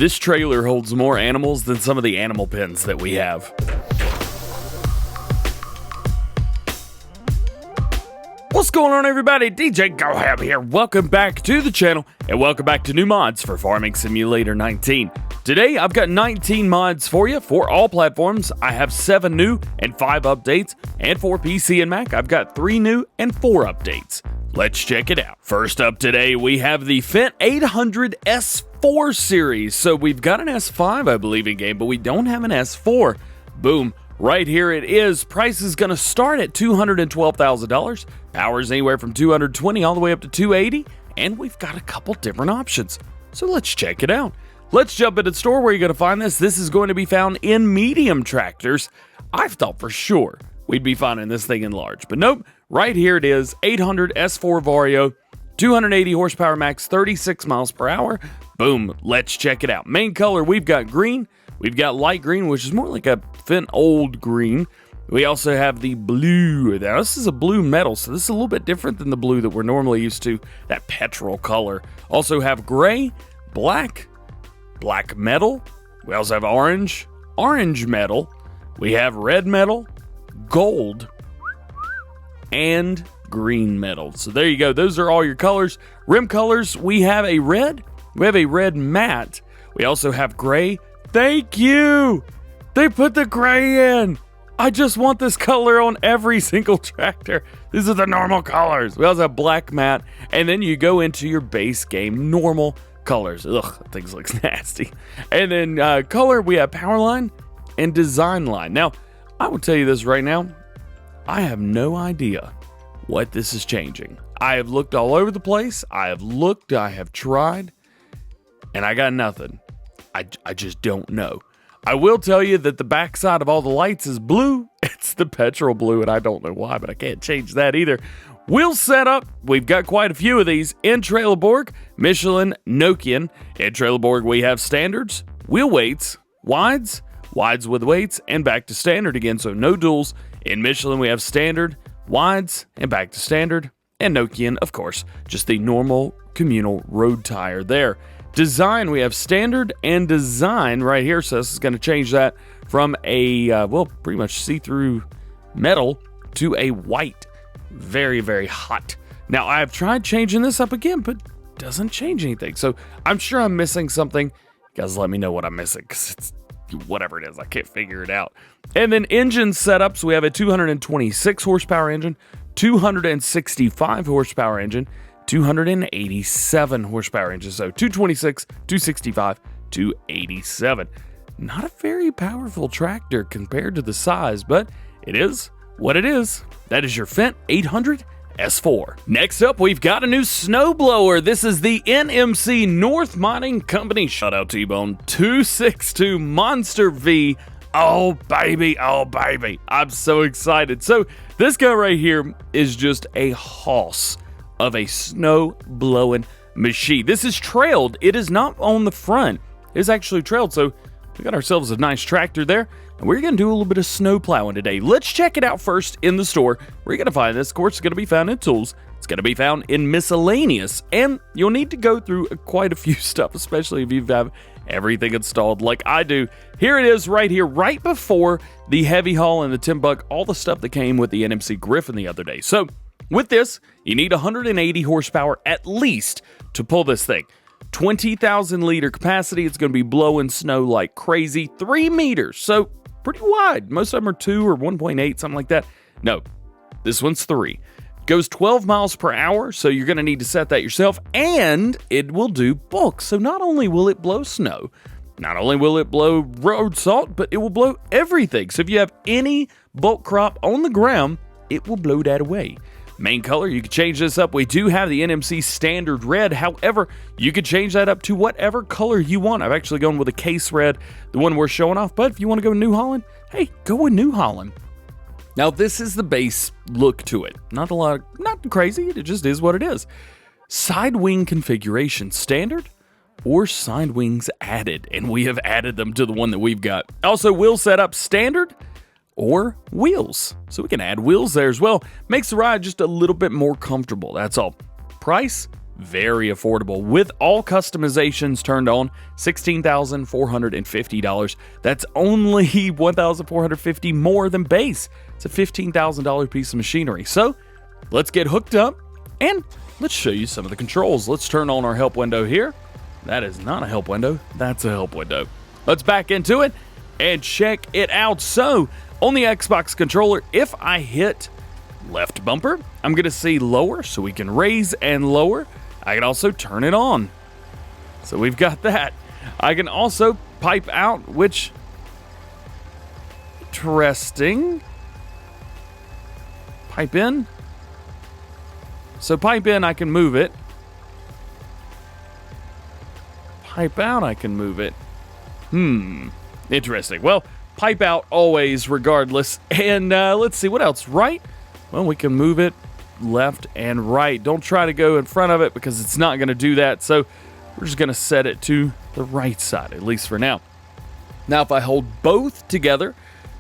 This trailer holds more animals than some of the animal pens that we have. What's going on, everybody? DjGoHam here. Welcome back to the channel, and welcome back to new mods for Farming Simulator 19. Today, I've got 19 mods for you for all platforms. I have 7 new and 5 updates, and for PC and Mac, I've got 3 new and 4 updates. Let's check it out. First up today, we have the Fendt 800 S4 series. So we've got an S5, I believe, in game, but we don't have an S4. Boom. Right here it is. Price is going to start at $212,000. Power's anywhere from 220 all the way up to 280. And we've got a couple different options. So let's check it out. Let's jump into the store. Where you're going to find this. This is going to be found in medium tractors. I've thought for sure we'd be finding this thing in large. But nope. Right here it is. 800 S4 Vario. 280 horsepower max. 36 miles per hour. Boom. Let's check it out. Main color, we've got green. We've got light green, which is more like a Fendt old green. We also have the blue. Now, this is a blue metal, so this is a little bit different than the blue that we're normally used to, that petrol color. Also have gray, black, black metal. We also have orange, orange metal. We have red metal, gold, and green metal. So there you go. Those are all your colors. Rim colors, we have a red. We have a red matte. We also have gray. Thank you! They put the gray in! I just want this color on every single tractor. These are the normal colors. We also have black matte, and then you go into your base game normal colors. Ugh, that thing looks nasty. And then color, we have power line and design line. Now, I will tell you this right now. I have no idea what this is changing. I have looked all over the place. I have looked, I have tried, and I got nothing. I just don't know. I will tell you that the backside of all the lights is blue. It's the petrol blue, and I don't know why, but I can't change that either. Wheel setup, we've got quite a few of these. In Trelleborg, Michelin, Nokian. In Trelleborg, we have standards, wheel weights, wides, wides with weights, and back to standard again, so no duals. In Michelin, we have standard, wides, and back to standard. And Nokian, of course, just the normal communal road tire there. Design, we have standard and design right here, so this is going to change that from a, well, pretty much see-through metal to a white. Very, very hot. Now, I've tried changing this up again, but it doesn't change anything, so I'm sure I'm missing something. You guys let me know what I'm missing, because it's whatever it is, I can't figure it out. And then engine setups, we have a 226 horsepower engine, 265 horsepower engine, 287 horsepower engine, so 226, 265, 287. Not a very powerful tractor compared to the size, but it is what it is. That is your Fendt 800 S4. Next up, we've got a new snow blower. This is the NMC North Mining Company. Shout out T-Bone 262 Monster V. Oh baby, oh baby. I'm so excited. So this guy right here is just a hoss of a snow blowing machine. This is trailed. It is not on the front. It's actually trailed. So we got ourselves a nice tractor there, and we're going to do a little bit of snow plowing today. Let's check it out first in the store. We're going to find this. Of course, it's going to be found in tools. It's going to be found in miscellaneous, and you'll need to go through quite a few stuff, especially if you have everything installed like I do. Here it is right here, right before the heavy haul and the 10 buck, all the stuff that came with the NMC Griffin the other day. So with this, you need 180 horsepower at least to pull this thing. 20,000 liter capacity. It's going to be blowing snow like crazy. 3 meters, so pretty wide. Most of them are 2 or 1.8, something like that. No, this one's 3. Goes 12 miles per hour, so you're going to need to set that yourself, and it will do bulk. So not only will it blow snow, not only will it blow road salt, but it will blow everything. So if you have any bulk crop on the ground, it will blow that away. Main color, you can change this up. We do have the NMC standard red. However, you can change that up to whatever color you want. I've actually gone with a case red, the one we're showing off. But if you want to go New Holland, hey, go with New Holland. Now, this is the base look to it. Not a lot, not crazy. It just is what it is. Side wing configuration, standard or side wings added. And we have added them to the one that we've got. Also, wheel setup, standard or wheels. So we can add wheels there as well. Makes the ride just a little bit more comfortable, that's all. Price, very affordable. With all customizations turned on, $16,450. That's only $1,450 more than base. It's a $15,000 piece of machinery. So let's get hooked up and let's show you some of the controls. Let's turn on our help window here. That is not a help window, that's a help window. Let's back into it and check it out. So on the Xbox controller, if I hit left bumper, I'm going to see lower, so we can raise and lower. I can also turn it on. So we've got that. I can also pipe out, which, interesting. Pipe in. So pipe in, I can move it. Pipe out, I can move it. Interesting. Well, pipe out always, regardless. And let's see, what else? Right? Well, we can move it left and right. Don't try to go in front of it because it's not going to do that. So we're just going to set it to the right side, at least for now. Now, if I hold both together,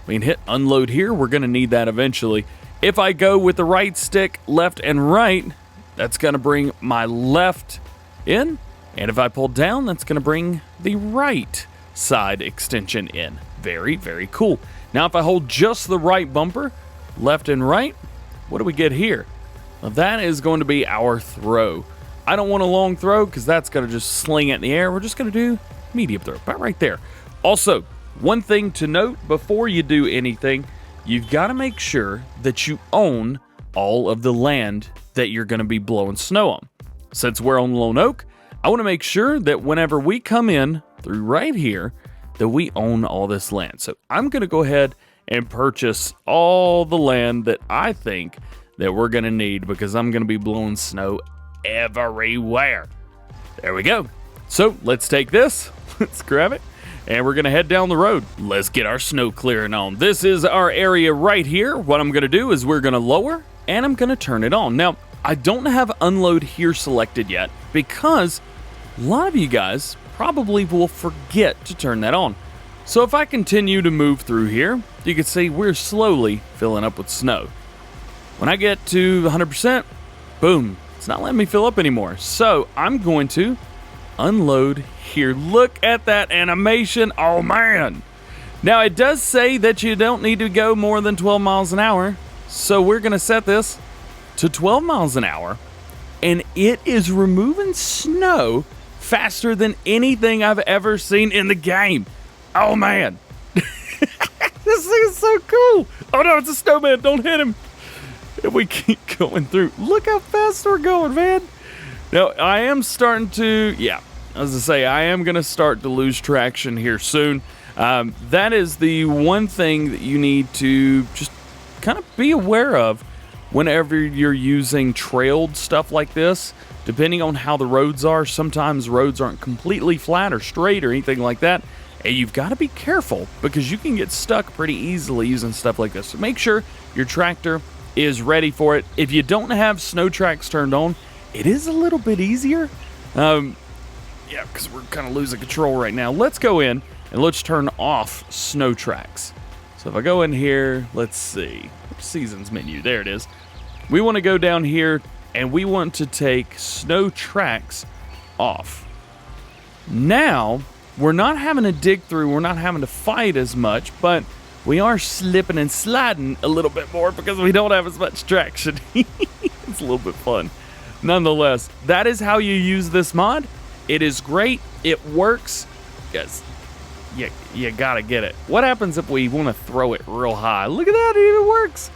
we can hit unload here. We're going to need that eventually. If I go with the right stick, left and right, that's going to bring my left in. And if I pull down, that's going to bring the right side extension in. Very, very cool. Now, if I hold just the right bumper, left and right, what do we get here? Well, that is going to be our throw. I don't want a long throw because that's going to just sling it in the air. We're just going to do medium throw, about right there. Also, one thing to note before you do anything, you've got to make sure that you own all of the land that you're going to be blowing snow on. Since we're on Lone Oak, I want to make sure that whenever we come in through right here, that we own all this land. So I'm going to go ahead and purchase all the land that I think that we're going to need because I'm going to be blowing snow everywhere. There we go. So let's take this, let's grab it, and we're going to head down the road. Let's get our snow clearing on. This is our area right here. What I'm going to do is we're going to lower and I'm going to turn it on. Now, I don't have unload here selected yet because a lot of you guys probably will forget to turn that on. So if I continue to move through here, you can see we're slowly filling up with snow. When I get to 100%, boom, it's not letting me fill up anymore. So I'm going to unload here. Look at that animation. Oh man. Now it does say that you don't need to go more than 12 miles an hour. So we're going to set this to 12 miles an hour. And it is removing snow faster than anything I've ever seen in the game. Oh man. This thing is so cool. Oh no, it's a snowman. Don't hit him. And we keep going through. Look how fast we're going, man. Now, I am starting to, as I say, I am going to start to lose traction here soon. That is the one thing that you need to just kind of be aware of whenever you're using trailed stuff like this. Depending on how the roads are, sometimes roads aren't completely flat or straight or anything like that. And you've got to be careful because you can get stuck pretty easily using stuff like this. So make sure your tractor is ready for it. If you don't have snow tracks turned on, it is a little bit easier. Because we're kind of losing control right now. Let's go in and let's turn off snow tracks. So if I go in here, let's see. Seasons menu, there it is. We want to go down here and we want to take snow tracks off. Now, we're not having to dig through, we're not having to fight as much, but we are slipping and sliding a little bit more because we don't have as much traction. It's a little bit fun. Nonetheless, that is how you use this mod. It is great. It works. Yes, you gotta get it. What happens if we want to throw it real high? Look at that, it even works.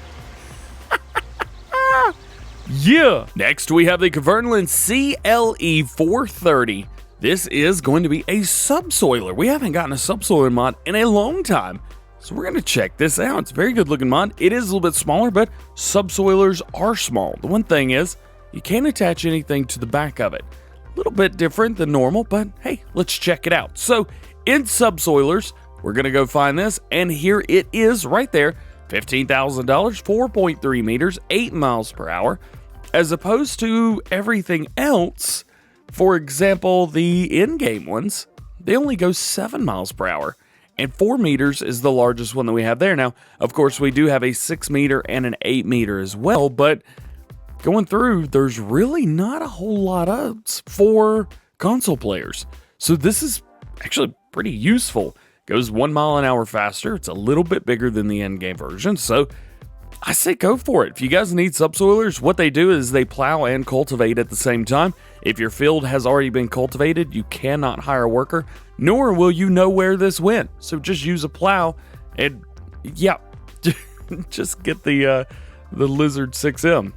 Yeah. Next, we have the Kverneland CLE 430. This is going to be a subsoiler. We haven't gotten a subsoiler mod in a long time. So we're going to check this out. It's a very good looking mod. It is a little bit smaller, but subsoilers are small. The one thing is you can't attach anything to the back of it. A little bit different than normal, but hey, let's check it out. So in subsoilers, we're going to go find this, and here it is right there. $15,000, 4.3 meters, 8 miles per hour, as opposed to everything else. For example, the in-game ones, they only go 7 miles per hour, and 4 meters is the largest one that we have there. Now, of course, we do have a 6 meter and an 8 meter as well, but going through, there's really not a whole lot of for console players. So this is actually pretty useful. Goes 1 mile an hour faster. It's a little bit bigger than the in-game version, so I say go for it. If you guys need subsoilers, what they do is they plow and cultivate at the same time. If your field has already been cultivated, you cannot hire a worker, nor will you know where this went. So just use a plow and, yeah, just get the Lizard 6M.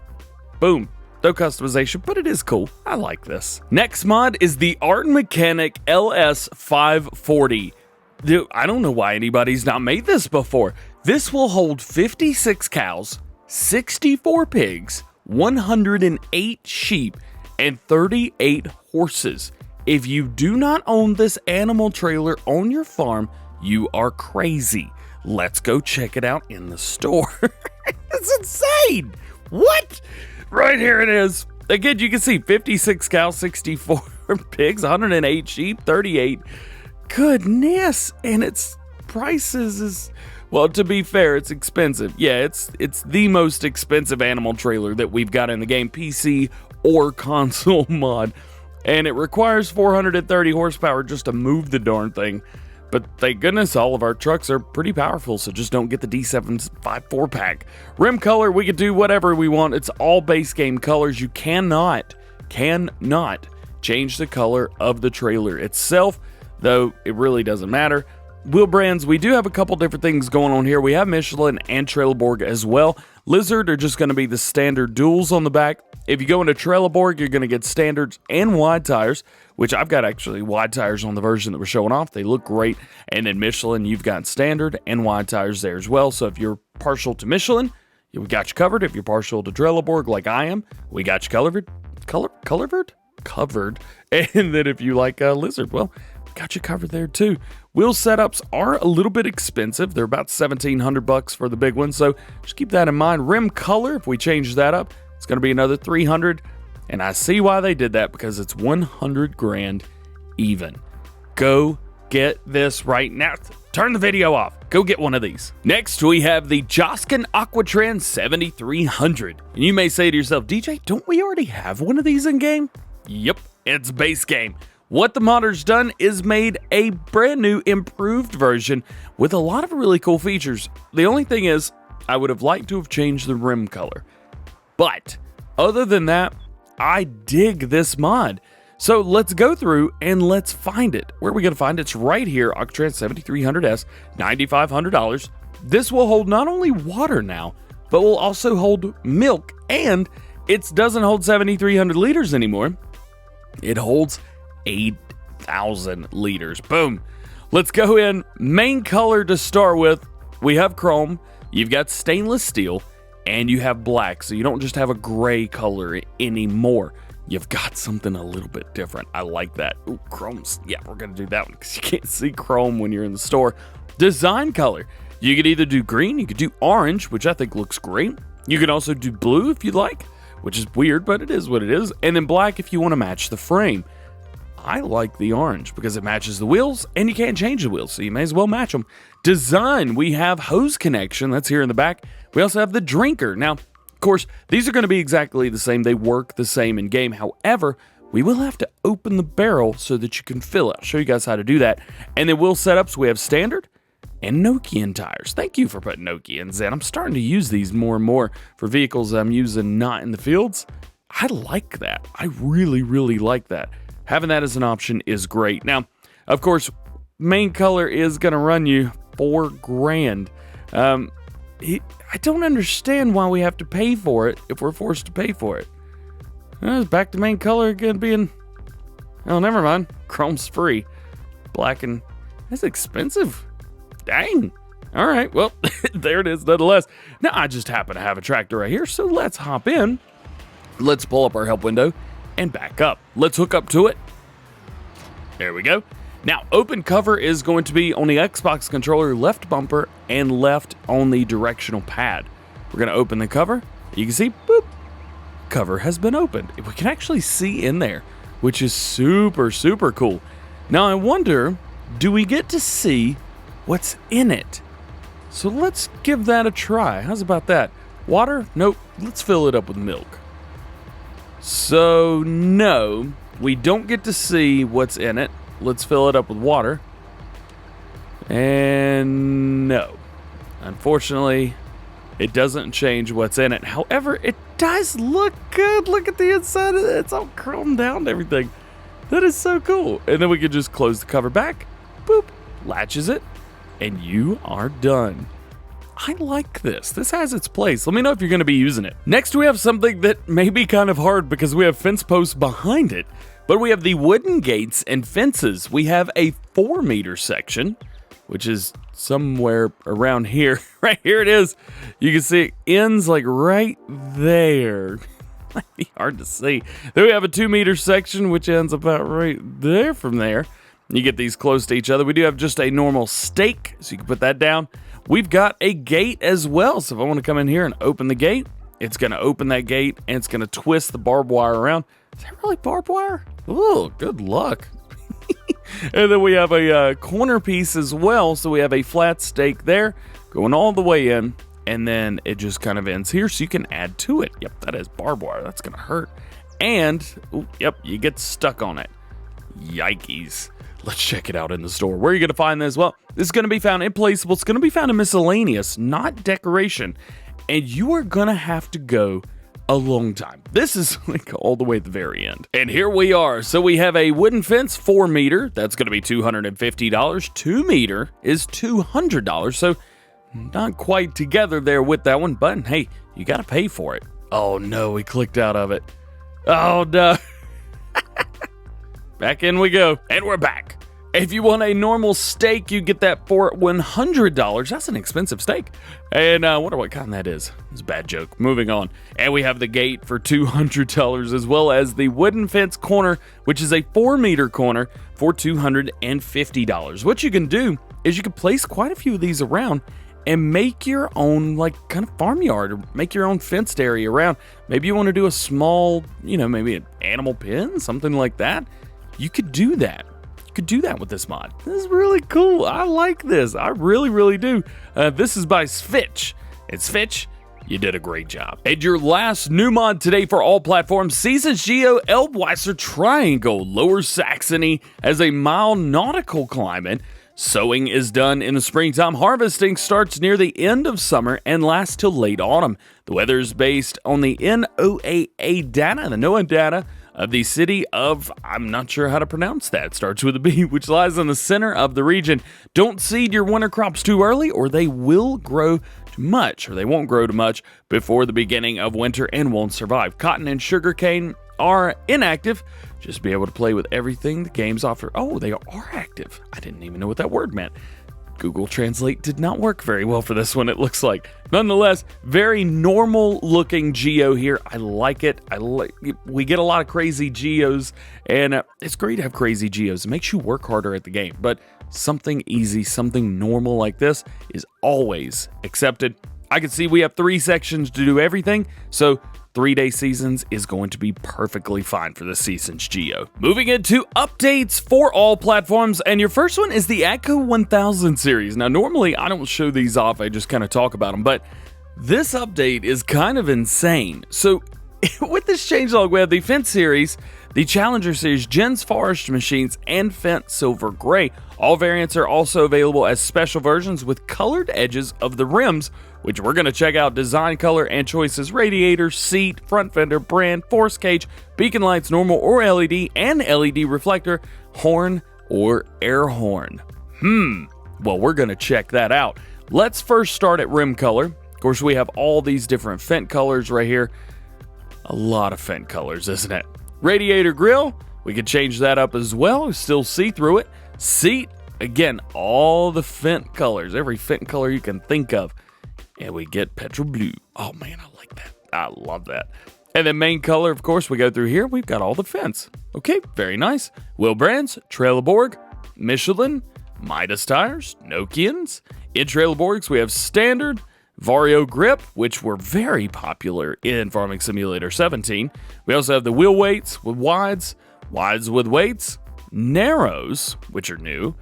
Boom. No customization, but it is cool. I like this. Next mod is the ArtMechanic LS 540. Dude, I don't know why anybody's not made this before. This will hold 56 cows, 64 pigs, 108 sheep, and 38 horses. If you do not own this animal trailer on your farm, you are crazy. Let's go check it out in the store. That's insane. What? Right here it is. Again, you can see 56 cows, 64 pigs, 108 sheep, 38. Goodness. And its prices is, well, to be fair, it's expensive. Yeah, it's the most expensive animal trailer that we've got in the game, PC or console mod. And it requires 430 horsepower just to move the darn thing. But thank goodness all of our trucks are pretty powerful, so just don't get the D754 pack. Rim color, we can do whatever we want. It's all base game colors. You cannot change the color of the trailer itself, though it really doesn't matter. Wheel brands, we do have a couple different things going on here. We have Michelin and Trelleborg as well. Lizard are just going to be the standard duals on the back. If you go into Trelleborg, you're going to get standards and wide tires, which I've got actually wide tires on the version that we're showing off. They look great. And then Michelin, you've got standard and wide tires there as well. So if you're partial to Michelin, we got you covered. If you're partial to Trelleborg like I am, we got you covered. And then if you like Lizard, well, got you covered there too. Wheel setups are a little bit expensive. They're about $1,700 for the big one, so just keep that in mind. Rim color, if we change that up, it's going to be another $300, and I see why they did that, because it's 100 grand even. Go get this right now. Turn the video off. Go get one of these. Next, we have the Joskin AquaTrans 7300. And you may say to yourself, DJ, don't we already have one of these in game? Yep, it's base game. What the modder's done is made a brand new improved version with a lot of really cool features. The only thing is, I would have liked to have changed the rim color. But other than that, I dig this mod. So let's go through and let's find it. Where are we going to find it? It's right here, AquaTrans 7300S, $9,500. This will hold not only water now, but will also hold milk, and it doesn't hold 7,300 liters anymore. It holds 8,000 liters. Boom. Let's go in. Main color to start with, we have chrome, you've got stainless steel, and you have black. So you don't just have a gray color anymore. You've got something a little bit different. I like that. Ooh, chrome's, yeah, we're going to do that one because you can't see chrome when you're in the store. Design color. You could either do green, you could do orange, which I think looks great. You can also do blue if you'd like, which is weird, but it is what it is. And then black if you want to match the frame. I like the orange because it matches the wheels and you can't change the wheels, so you may as well match them. Design, we have hose connection, that's here in the back. We also have the drinker. Now, of course, these are going to be exactly the same. They work the same in game. However, we will have to open the barrel so that you can fill it. I'll show you guys how to do that. And then wheel setups, we have standard and Nokian tires. Thank you for putting Nokians in. I'm starting to use these more and more for vehicles I'm using not in the fields. I like that. I really, really like that. Having that as an option is great. Now, of course, main color is going to run you $4 grand. I don't understand why we have to pay for it if we're forced to pay for it. Back to main color again being... Oh, never mind. Chrome's free. Black and... That's expensive. Dang. All right, well, there it is nonetheless. Now, I just happen to have a tractor right here, so let's hop in. Let's pull up our help window and back up. Let's hook up to it. There we go. Now, open cover is going to be on the Xbox controller, left bumper, and left on the directional pad. We're going to open the cover. You can see, boop, cover has been opened. We can actually see in there, which is super, super cool. Now, I wonder, do we get to see what's in it? So let's give that a try. How's about that? Water? Nope. Let's fill it up with milk. So no, we don't get to see what's in it. Let's fill it up with water. And no, unfortunately, it doesn't change what's in it. However, it does look good. Look at the inside of it. It's all chromed down and everything. That is so cool. And then we can just close the cover back. Boop. Latches it. And you are done. I like this. This has its place. Let me know if you're going to be using it. Next, we have something that may be kind of hard because we have fence posts behind it. But we have the wooden gates and fences. We have a 4-meter section, which is somewhere around here. Right here it is. You can see it ends like right there. Might be hard to see. Then we have a 2-meter section, which ends about right there from there. You get these close to each other. We do have just a normal stake, so you can put that down. We've got a gate as well. So if I want to come in here and open the gate, it's going to open that gate and it's going to twist the barbed wire around. Is that really barbed wire? Oh, good luck. And then we have a corner piece as well. So we have a flat stake there going all the way in. And then it just kind of ends here so you can add to it. Yep, that is barbed wire. That's going to hurt. And, ooh, yep, you get stuck on it. Yikes. Let's check it out in the store. Where are you going to find this? Well, this is going to be found in placeable. It's going to be found in miscellaneous, not decoration. And you are going to have to go a long time. This is like all the way at the very end. And here we are. So we have a wooden fence, 4-meter. That's going to be $250. 2-meter is $200. So not quite together there with that one. But hey, you got to pay for it. Oh no, we clicked out of it. Oh no. Back in we go. And we're back. If you want a normal steak, you get that for $100. That's an expensive steak. And I wonder what kind that is. It's a bad joke. Moving on. And we have the gate for $200, as well as the wooden fence corner, which is a 4-meter corner for $250. What you can do is you can place quite a few of these around and make your own like kind of farmyard, or make your own fenced area around. Maybe you want to do a small, maybe an animal pen, something like that. You could do that. You could do that with this mod. This is really cool. I like this. I really, really do. This is by Fitch. It's Fitch. You did a great job. And your last new mod today for all platforms, Seasons Geo Elbe Weser Triangle, Lower Saxony, as a mild nautical climate. Sowing is done in the springtime. Harvesting starts near the end of summer and lasts till late autumn. The weather is based on the NOAA data, the NOAA data, of the city of, I'm not sure how to pronounce that, starts with a B, which lies in the center of the region. Don't seed your winter crops too early or they will grow too much, or they won't grow too much before the beginning of winter and won't survive. Cotton and sugarcane are inactive. Just be able to play with everything the games offer. Oh, they are active. I didn't even know what that word meant. Google Translate did not work very well for this one, it looks like. Nonetheless, very normal looking geo here. I like it. We get a lot of crazy geos, and it's great to have crazy geos. It makes you work harder at the game, but something easy, something normal like this is always accepted. I can see we have 3 sections to do everything, so 3-day seasons is going to be perfectly fine for the Seasons Geo. Moving into updates for all platforms, and your first one is the Agco 1000 series. Now, normally I don't show these off, I just kind of talk about them, but this update is kind of insane. So, with this changelog, we have the Fendt series, the Challenger series, Jen's Forest Machines, and Fendt Silver Gray. All variants are also available as special versions with colored edges of the rims, which we're going to check out. Design, color, and choices: radiator, seat, front fender, brand, force cage, beacon lights, normal or LED, and LED reflector, horn, or air horn. Well, we're going to check that out. Let's first start at rim color. Of course, we have all these different Fendt colors right here. A lot of Fendt colors, isn't it? Radiator grill, we could change that up as well. Still see through it. Seat, again, all the Fendt colors, every Fendt color you can think of. And we get petrol blue. Oh man, I like that. I love that. And then main color, of course, we go through here. We've got all the Fendts. Okay, very nice. Wheel brands, Trelleborg, Michelin, Midas tires, Nokians. In Trelleborgs, we have standard, Vario grip, which were very popular in Farming Simulator 17. We also have the wheel weights with wides, wides with weights, narrows, which are new.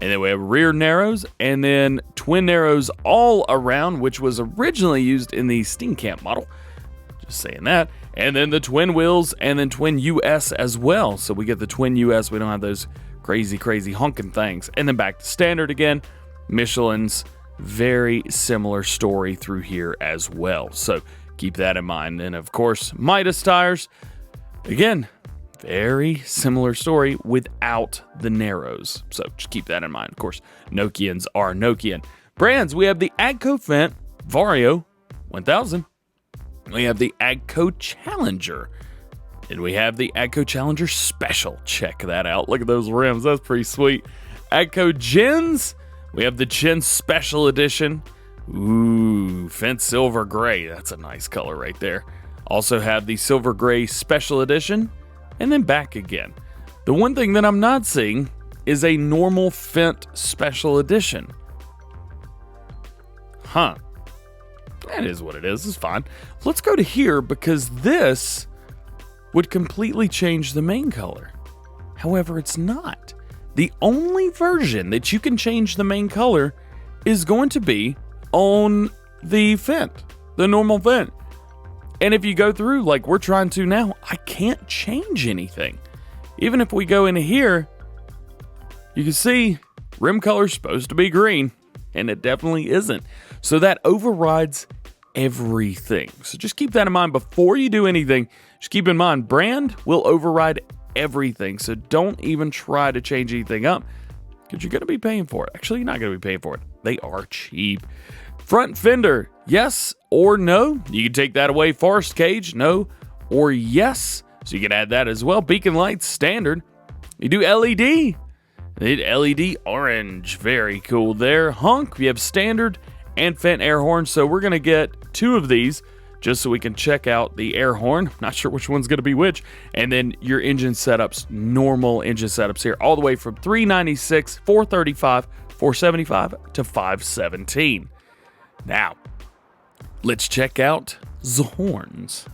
And then we have rear narrows, and then twin narrows all around, which was originally used in the Steam Camp model. Just saying that. And then the twin wheels and then twin US as well. So we get the twin US. We don't have those crazy honking things. And then back to standard again. Michelin's very similar story through here as well. So keep that in mind. And of course, Midas tires. Again, very similar story without the narrows. So just keep that in mind. Of course, Nokians are Nokian. Brands, we have the Agco Fendt Vario 1000. We have the Agco Challenger. And we have the Agco Challenger Special. Check that out. Look at those rims. That's pretty sweet. Agco Gens. We have the Gen Special Edition. Ooh, Fendt Silver Gray. That's a nice color right there. Also have the Silver Gray Special Edition. And then back again. The one thing that I'm not seeing is a normal Fendt Special Edition. Huh. That is what it is. It's fine. Let's go to here because this would completely change the main color. However, it's not. The only version that you can change the main color is going to be on the Fendt, the normal Fendt. And if you go through like we're trying to now, I can't change anything. Even if we go into here, you can see rim color's supposed to be green, and it definitely isn't. So that overrides everything. So just keep that in mind before you do anything. Just keep in mind, brand will override everything. So don't even try to change anything up because you're going to be paying for it. Actually, you're not going to be paying for it. They are cheap. Front fender, yes or no. You can take that away. Forest cage, no or yes. So you can add that as well. Beacon lights, standard. You do LED. LED orange, very cool there. Hunk, we have standard and Fendt air horn. So we're going to get 2 of these just so we can check out the air horn. Not sure which one's going to be which. And then your engine setups, normal engine setups here, all the way from 396, 435, 475 to 517. Now, let's check out the horns.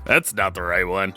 That's not the right one.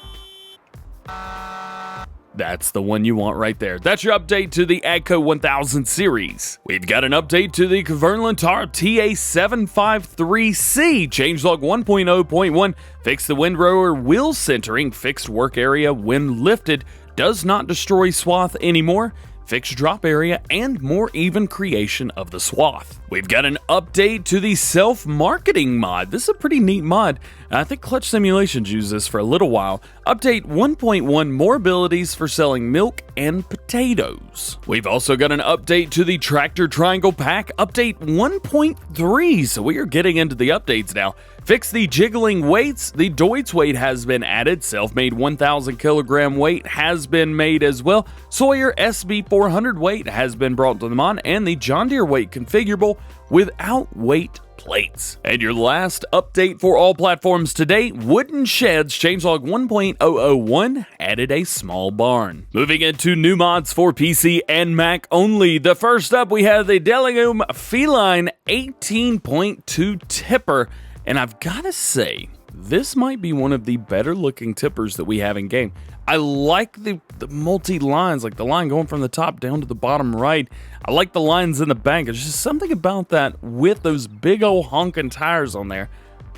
That's the one you want right there. That's your update to the Agco 1000 series. We've got an update to the Kverneland Taarup TA 753C. Changelog 1.0.1. Fix the windrower wheel centering. Fixed work area when lifted. Does not destroy swath anymore. Fixed drop area, and more even creation of the swath. We've got an update to the self-marketing mod. This is a pretty neat mod. I think Clutch Simulations used this for a little while. Update 1.1, more abilities for selling milk and potatoes. We've also got an update to the Tractor Triangle Pack, update 1.3. So we are getting into the updates now. Fix the jiggling weights. The Deutz weight has been added. Self-made 1,000 kilogram weight has been made as well. Sawyer SB 400 weight has been brought to the mod, and the John Deere weight configurable without weight plates. And your last update for all platforms today, wooden sheds, changelog 1.001 added a small barn. Moving into new mods for PC and Mac only. The first up, we have the Deguillaume Feline 18.2 tipper. And I've got to say, this might be one of the better looking tippers that we have in game. I like the multi-lines, like the line going from the top down to the bottom right. I like the lines in the back. There's just something about that with those big old honking tires on there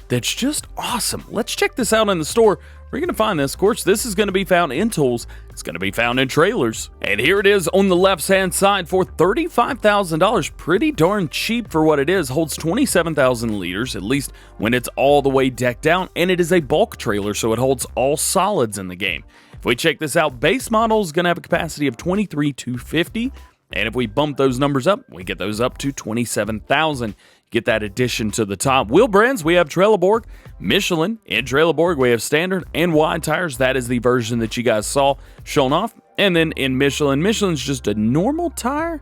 that's just awesome. Let's check this out in the store. We're going to find this. Of course, this is going to be found in tools. It's going to be found in trailers. And here it is on the left-hand side for $35,000. Pretty darn cheap for what it is. Holds 27,000 liters, at least when it's all the way decked out. And it is a bulk trailer, so it holds all solids in the game. If we check this out, base model is going to have a capacity of 23,250. And if we bump those numbers up, we get those up to 27,000. Get that addition to the top. Wheel brands, we have Trelleborg, Michelin. In Trelleborg, we have standard and wide tires. That is the version that you guys saw shown off. And then in Michelin, Michelin's just a normal tire.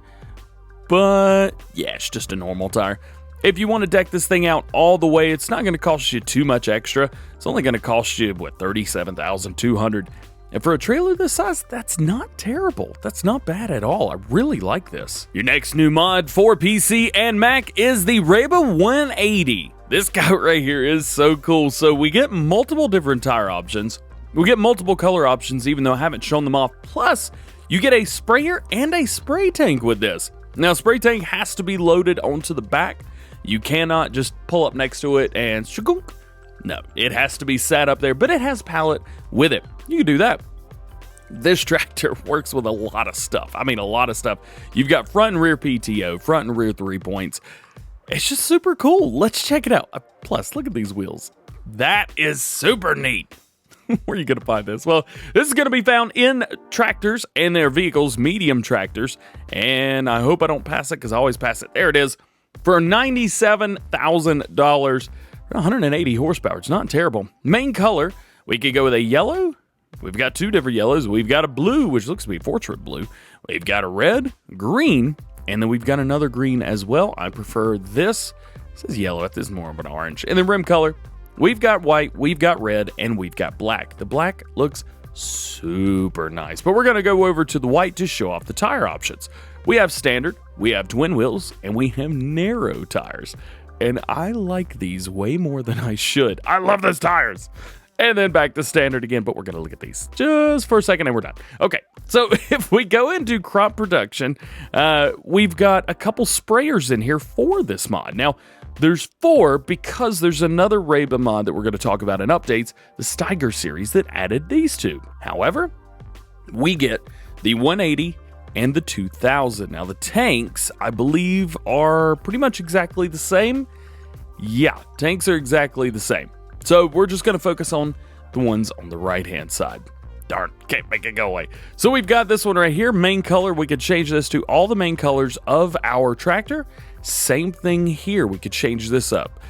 But yeah, it's just a normal tire. If you want to deck this thing out all the way, it's not going to cost you too much extra. It's only going to cost you, what, $37,200. And for a trailer this size, that's not terrible. That's not bad at all. I really like this. Your next new mod for PC and Mac is the Raba 180. This guy right here is so cool. So we get multiple different tire options. We get multiple color options, even though I haven't shown them off. Plus, you get a sprayer and a spray tank with this. Now, spray tank has to be loaded onto the back. You cannot just pull up next to it and shagunk. No, it has to be sat up there, but it has Pallet with it. You can do that. This tractor works with a lot of stuff. I mean, a lot of stuff. You've got front and rear PTO, front and rear 3-points. It's just super cool. Let's check it out. Plus, look at these wheels. That is super neat. Where are you going to find this? Well, this is going to be found in tractors and their vehicles, medium tractors. And I hope I don't pass it because I always pass it. There it is. For $97,000, 180 horsepower. It's not terrible. Main color, we could go with a yellow. We've got 2 different yellows. We've got a blue, which looks to be portrait blue. We've got a red, green, and then we've got another green as well. I prefer this. This is yellow. This is more of an orange. And then rim color, we've got white, we've got red, and we've got black. The black looks super nice. But we're going to go over to the white to show off the tire options. We have standard, we have twin wheels, and we have narrow tires. And I like these way more than I should. I love those tires. And then back to standard again, but we're going to look at these just for a second and we're done. Okay, so if we go into crop production, we've got a couple sprayers in here for this mod. Now, there's 4 because there's another Raba mod that we're going to talk about in updates, the Steiger series, that added these 2. However, we get the 180 and the 2000. Now, the tanks, I believe, are pretty much exactly the same. Yeah, tanks are exactly the same. So we're just going to focus on the ones on the right-hand side. Darn, can't make it go away. So we've got this one right here, main color. We could change this to all the main colors of our tractor. Same thing here. We could change this up.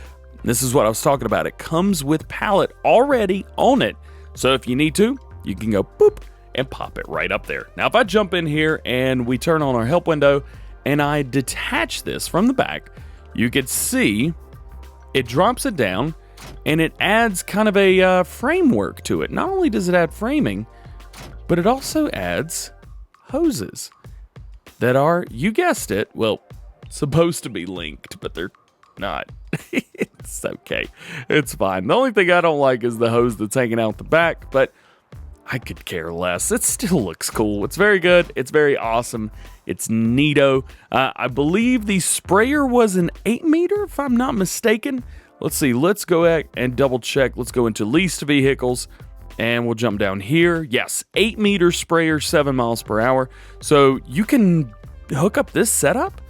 This is what I was talking about. It comes with Pallet already on it. So if you need to, you can go boop and pop it right up there. Now, if I jump in here and we turn on our help window and I detach this from the back, you could see it drops it down. And it adds kind of a framework to it. Not only does it add framing, but it also adds hoses that are, you guessed it, well, supposed to be linked, but they're not. It's okay. It's fine. The only thing I don't like is the hose that's hanging out the back, but I could care less. It still looks cool. It's very good. It's very awesome. It's neato. I believe the sprayer was an 8 meter, if I'm not mistaken. Let's see, let's go ahead and double check. Let's go into leased vehicles and we'll jump down here. Yes, 8 meter sprayer, 7 miles per hour. So you can hook up this setup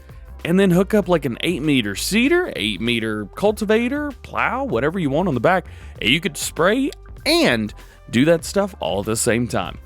and then hook up like an 8 meter seeder, 8 meter cultivator, plow, whatever you want on the back. And you could spray and do that stuff all at the same time.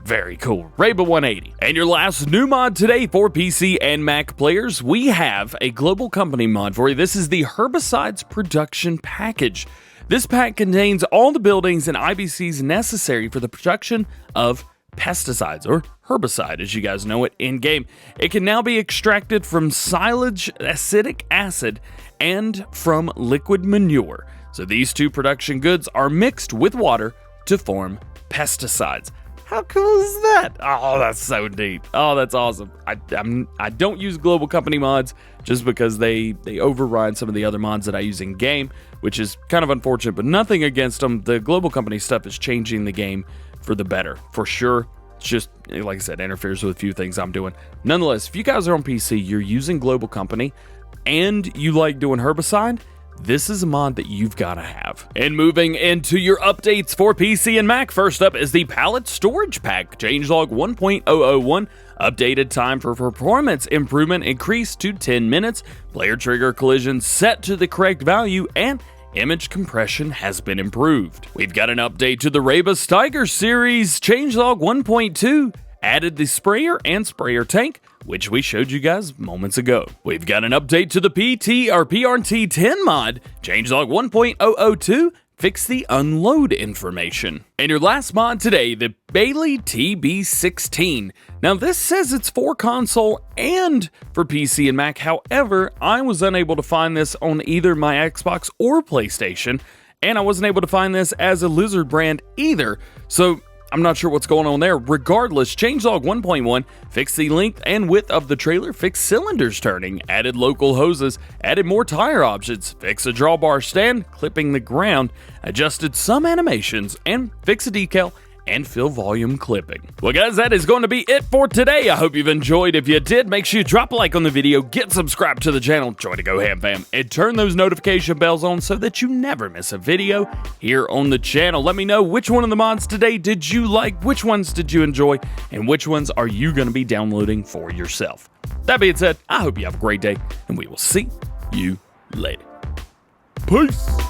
Very cool. Raba 180. And your last new mod today for PC and Mac players, we have a global company mod for you. This is the Herbicides Production package. This pack contains all the buildings and IBCs necessary for the production of pesticides, or herbicide as you guys know it in game. It can now be extracted from silage acetic acid and from liquid manure. So these 2 production goods are mixed with water to form pesticides. How cool is that? Oh, that's so neat. Oh, that's awesome. I don't use global company mods just because they override some of the other mods that I use in game, which is kind of unfortunate, but nothing against them. The global company stuff is changing the game for the better, for sure. It's just, like I said, interferes with a few things I'm doing. Nonetheless, if you guys are on PC, you're using global company, and you like doing herbicide, this is a mod that you've got to have. And moving into your updates for PC and Mac, first up is the Pallet Storage Pack. Changelog 1.001, updated time for performance improvement increased to 10 minutes, player trigger collision set to the correct value, and image compression has been improved. We've got an update to the Raba Steiger series. Changelog 1.2 added the sprayer and sprayer tank, which we showed you guys moments ago. We've got an update to the PRT10 mod. Changelog 1.002 fixed the unload information. And your last mod today, the Bailey TB16. Now this says it's for console and for PC and Mac. However, I was unable to find this on either my Xbox or PlayStation, and I wasn't able to find this as a Lizard brand either. So I'm not sure what's going on there. Regardless, Changelog 1.1 fixed the length and width of the trailer, fixed cylinders turning, added local hoses, added more tire options, fixed a drawbar stand, clipping the ground, adjusted some animations, and fixed a decal and fill volume clipping. Well guys, that is going to be it for today. I hope you've enjoyed. If you did, make sure you drop a like on the video, get subscribed to the channel, join the GoHamFam, and turn those notification bells on so that you never miss a video here on the channel. Let me know which one of the mods today did you like, which ones did you enjoy, and which ones are you going to be downloading for yourself. That being said, I hope you have a great day, and we will see you later. Peace!